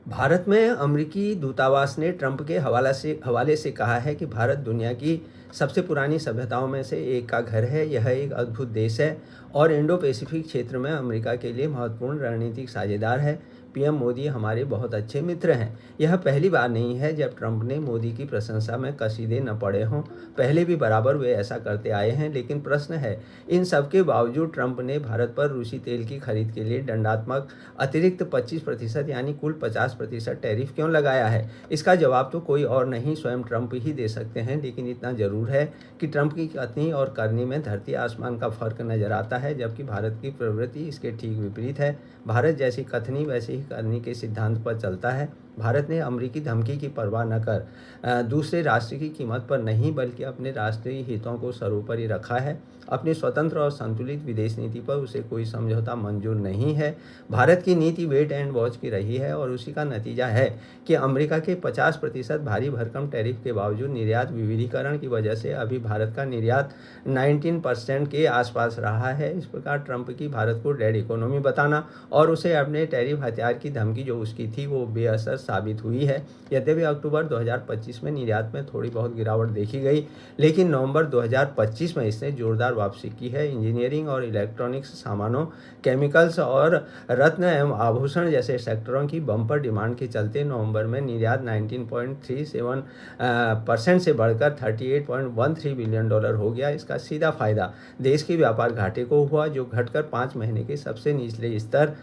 भारत में अमेरिकी दूतावास ने ट्रंप के हवाले से कहा है कि भारत दुनिया की सबसे पुरानी सभ्यताओं में से एक का घर है। यह एक अद्भुत देश है और इंडो पैसिफिक क्षेत्र में अमेरिका के लिए महत्वपूर्ण रणनीतिक साझेदार है। पीएम मोदी हमारे बहुत अच्छे मित्र हैं। यह पहली बार नहीं है जब ट्रंप ने मोदी की प्रशंसा में कसीदे न पड़े हों। पहले भी बराबर वे ऐसा करते आए हैं, लेकिन प्रश्न है, इन सब के बावजूद ट्रंप ने भारत पर रूसी तेल की खरीद के लिए दंडात्मक अतिरिक्त 25% यानी कुल 50% टैरिफ क्यों लगाया है? इसका जवाब तो कोई और नहीं, स्वयं ट्रंप ही दे सकते हैं। लेकिन इतना जरूर है कि ट्रंप की कथनी और करनी में धरती आसमान का फर्क नजर आता है, जबकि भारत की प्रवृत्ति इसके ठीक विपरीत है। भारत जैसी कथनी वैसे ही करनी के सिद्धांत पर चलता है। भारत ने अमेरिकी धमकी की परवाह न कर दूसरे राष्ट्र की कीमत पर नहीं, बल्कि अपने राष्ट्रीय हितों को सर्वोपरि रखा है। अपनी स्वतंत्र और संतुलित विदेश नीति पर उसे कोई समझौता मंजूर नहीं है। भारत की नीति वेट एंड वॉच की रही है और उसी का नतीजा है कि अमेरिका के 50% भारी भरकम टैरिफ के बावजूद निर्यात विविधीकरण की वजह से अभी भारत का निर्यात 19% के आसपास रहा है। इस प्रकार ट्रंप की भारत को डेड इकोनॉमी बताना और उसे अपने टैरिफ हथियार की धमकी जो उसकी थी वो बेअसर साबित हुई है। यद्यपि अक्टूबर 2025 में निर्यात में थोड़ी बहुत गिरावट देखी गई, लेकिन नवंबर 2025 में इसने जोरदार वापसी की है। इंजीनियरिंग और इलेक्ट्रॉनिक्स सामानों, केमिकल्स और रत्न एवं आभूषण जैसे सेक्टरों की बम्पर डिमांड के चलते नवंबर में निर्यात 19.37% से बढ़कर $38.13 बिलियन हो गया। इसका सीधा फायदा देश के व्यापार घाटे को हुआ, जो घटकर 5 महीने के सबसे निचले स्तर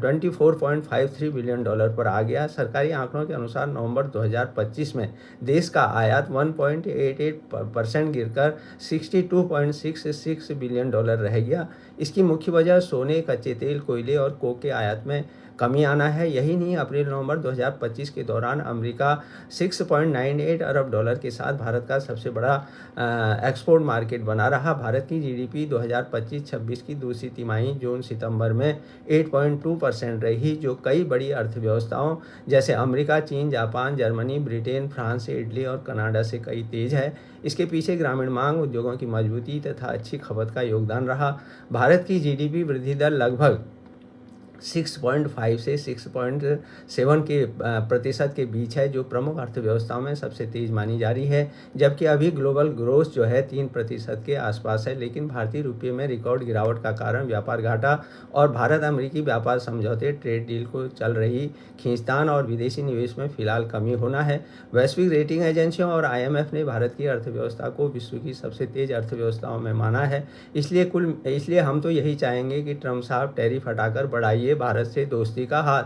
$24.53 बिलियन पर आ गया। सरकारी आंकड़ों के अनुसार नवंबर 2025 में देश का आयात 1.88% गिरकर $62.66 बिलियन रह गया। इसकी मुख्य वजह सोने, कच्चे तेल, कोयले और कोक के आयात में कमी आना है। यही नहीं, अप्रैल-नवंबर 2025 के दौरान अमेरिका 6.98 अरब डॉलर के साथ भारत का सबसे बड़ा एक्सपोर्ट मार्केट बना रहा। भारत की जीडीपी 2025-26 की दूसरी तिमाही जून-सितंबर में 8.2% रही, जो कई बड़ी अर्थव्यवस्थाओं जैसे अमेरिका, चीन, Japan, Germany, Britain, France, Italy और कनाडा से कई तेज है। इसके पीछे ग्रामीण मांग, उद्योगों की मजबूती तथा अच्छी खपत का योगदान रहा। भारत की जीडीपी वृद्धि दर लगभग 6.5 से 6.7 के प्रतिशत के बीच है, जो प्रमुख अर्थव्यवस्थाओं में सबसे तेज मानी जा रही है। जबकि अभी ग्लोबल ग्रोथ जो है 3% के आसपास है। लेकिन भारतीय रुपये में रिकॉर्ड गिरावट का कारण व्यापार घाटा और भारत अमेरिकी व्यापार समझौते ट्रेड डील को चल रही खींचतान और विदेशी निवेश में फिलहाल कमी होना है। वैश्विक रेटिंग एजेंसियों और IMF ने भारत की अर्थव्यवस्था को विश्व की सबसे तेज अर्थव्यवस्थाओं में माना है। इसलिए हम तो यही चाहेंगे कि ट्रंप साहब टैरिफ हटाकर बढ़ाइए भारत से दोस्ती का हाथ।